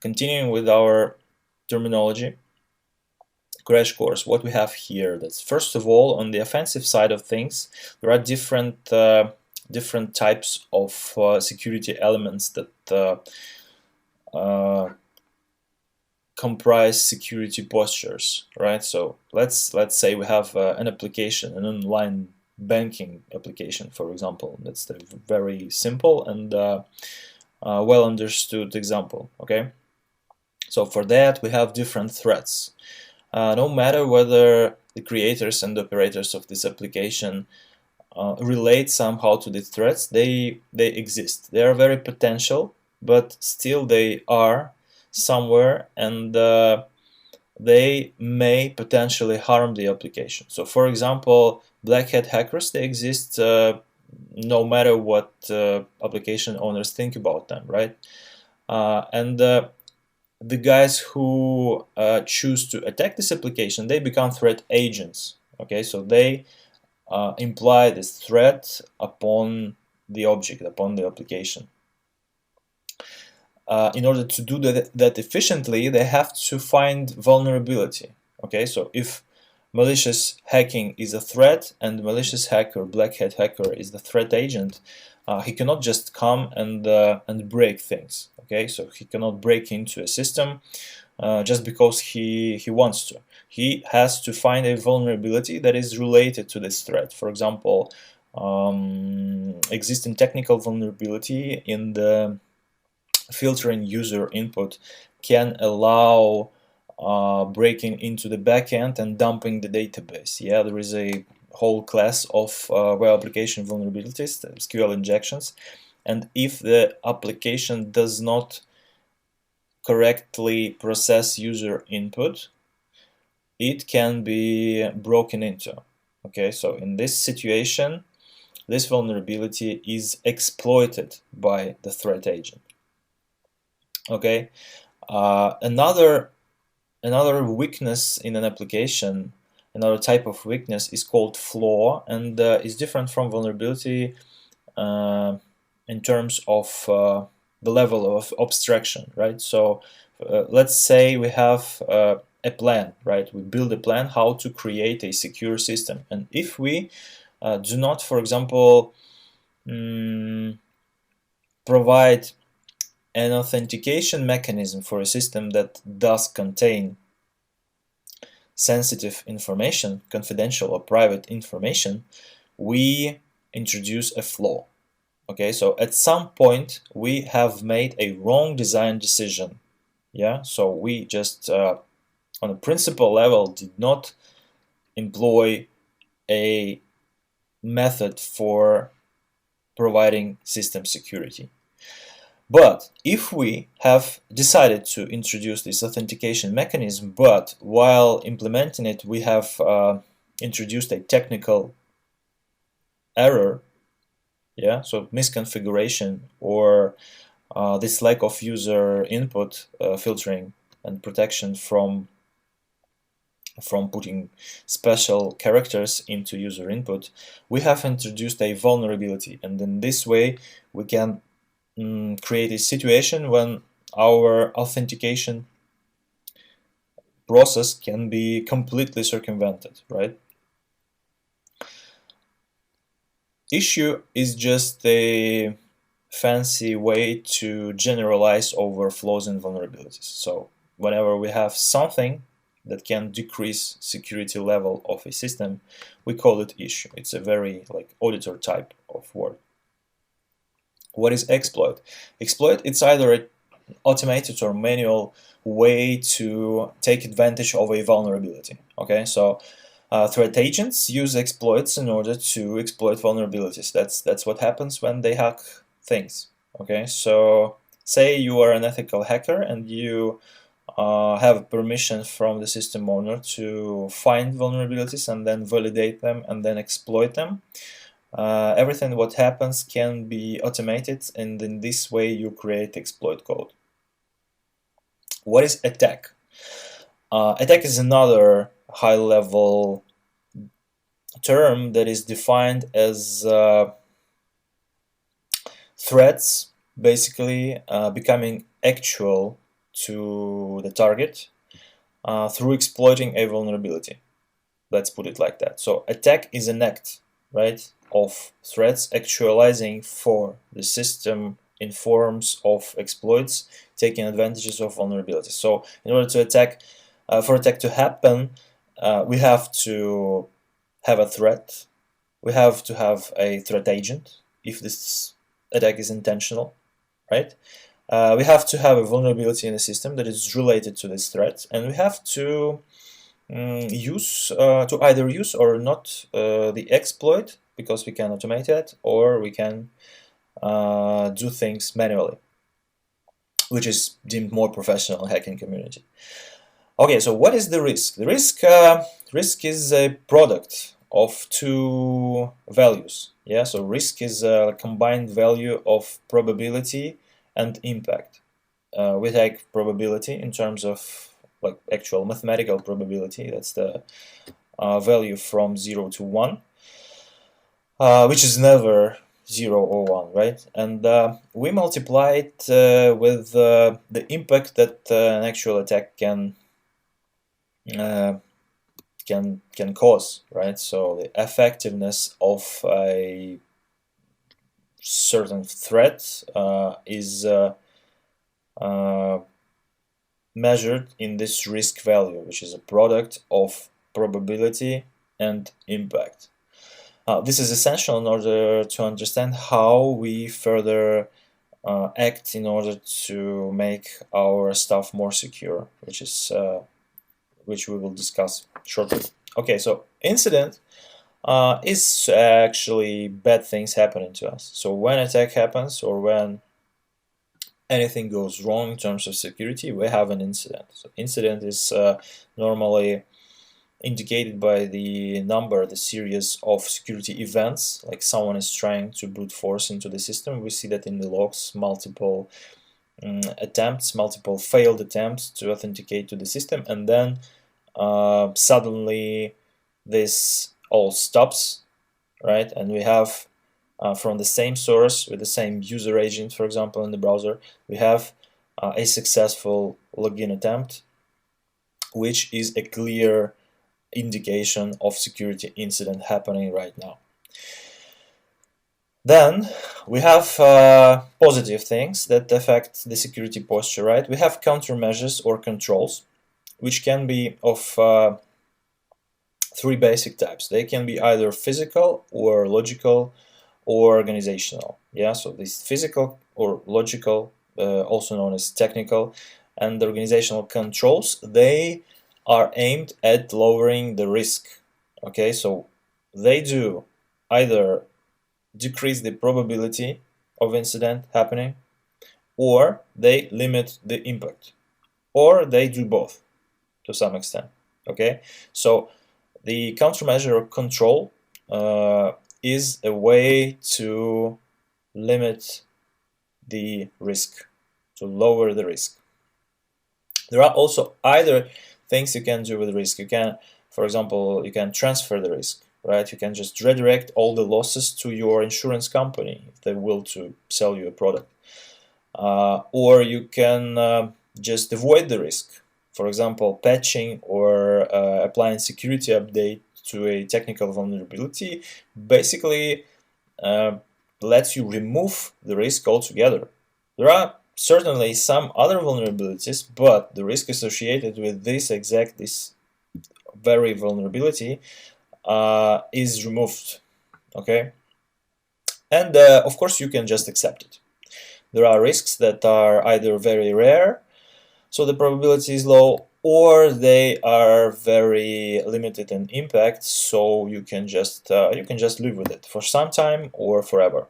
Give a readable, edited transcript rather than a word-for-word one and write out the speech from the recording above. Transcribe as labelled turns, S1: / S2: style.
S1: continuing with our terminology crash course, what we have here, that's first of all, on the offensive side of things, there are different types of security elements that comprise security postures, right? So let's say we have an application, an online banking application, for example. That's a very simple and well understood example. Okay, so for that we have different threats. No matter whether the creators and operators of this application relate somehow to these threats, they exist. They are very potential, but still they are somewhere, and they may potentially harm the application. So for example, black hat hackers, they exist no matter what application owners think about them, right? And the guys who choose to attack this application, they become threat agents. Okay, so they imply this threat upon the object, upon the application. In order to do that efficiently, they have to find vulnerability. Okay, so if malicious hacking is a threat and malicious hacker, black hat hacker, is the threat agent, he cannot just come and break things. Okay, so he cannot break into a system just because he wants to. He has to find a vulnerability that is related to this threat. For example, existing technical vulnerability in the filtering user input can allow breaking into the backend and dumping the database. Yeah, there is a whole class of web application vulnerabilities, SQL injections, and if the application does not correctly process user input, it can be broken into. Okay, so in this situation, this vulnerability is exploited by the threat agent. Okay, another weakness in an application, another type of weakness, is called flaw, and is different from vulnerability in terms of the level of abstraction, right? So let's say we have a plan, right? We build a plan how to create a secure system, and if we do not, for example, provide an authentication mechanism for a system that does contain sensitive information, confidential or private information, we introduce a flaw. Okay, so at some point we have made a wrong design decision. Yeah, so we just on a principle level did not employ a method for providing system security. But if we have decided to introduce this authentication mechanism, but while implementing it we have introduced a technical error, yeah, so misconfiguration or this lack of user input filtering and protection from putting special characters into user input, we have introduced a vulnerability, and in this way we can create a situation when our authentication process can be completely circumvented, right? Issue is just a fancy way to generalize over flaws and vulnerabilities. So whenever we have something that can decrease security level of a system, we call it issue. It's a very like auditor type of word. What is exploit? Exploit, it's either an automated or manual way to take advantage of a vulnerability. Okay, so threat agents use exploits in order to exploit vulnerabilities. That's what happens when they hack things. Okay, so say you are an ethical hacker and you have permission from the system owner to find vulnerabilities and then validate them and then exploit them. Everything what happens can be automated, and in this way you create exploit code. What is attack? Attack is another high-level term that is defined as threats basically becoming actual to the target through exploiting a vulnerability. Let's put it like that. So attack is an act, right, of threats actualizing for the system in forms of exploits, taking advantages of vulnerabilities. So in order to attack, for attack to happen, we have to have a threat. We have to have a threat agent if this attack is intentional, right? We have to have a vulnerability in the system that is related to this threat, and we have to to either use or not the exploit, because we can automate it, or we can do things manually, which is deemed more professional hacking community. Okay, so what is the risk? The risk is a product of two values. Yeah, so risk is a combined value of probability and impact. We take probability in terms of like actual mathematical probability. That's the value from 0 to 1, which is never 0 or 1, right? And we multiply it with the impact that an actual attack can cause, right? So the effectiveness of a certain threat is measured in this risk value, which is a product of probability and impact. This is essential in order to understand how we further act in order to make our stuff more secure, which we will discuss shortly. Okay, so incident is actually bad things happening to us. So when attack happens or when anything goes wrong in terms of security, we have an incident. So incident is normally indicated by the number, the series of security events, like someone is trying to brute force into the system. We see that in the logs, multiple attempts, multiple failed attempts to authenticate to the system, and then suddenly this all stops, right? And we have from the same source with the same user agent, for example, in the browser, we have a successful login attempt, which is a clear indication of security incident happening right now. Then we have positive things that affect the security posture, right? We have countermeasures or controls, which can be of three basic types. They can be either physical or logical or organizational. Yeah, so these physical or logical, also known as technical, and organizational controls, they are aimed at lowering the risk. Okay, so they do either decrease the probability of incident happening, or they limit the impact, or they do both to some extent. Okay, so the countermeasure or control is a way to limit the risk, to lower the risk. There are also either things you can do with risk. You can, for example, you can transfer the risk, right? You can just redirect all the losses to your insurance company if they will to sell you a product. Or you can just avoid the risk. For example, patching or applying security update to a technical vulnerability basically lets you remove the risk altogether. There are certainly some other vulnerabilities, but the risk associated with this very vulnerability is removed. Okay, and of course you can just accept it. There are risks that are either very rare, so the probability is low, or they are very limited in impact, so you can just live with it for some time or forever.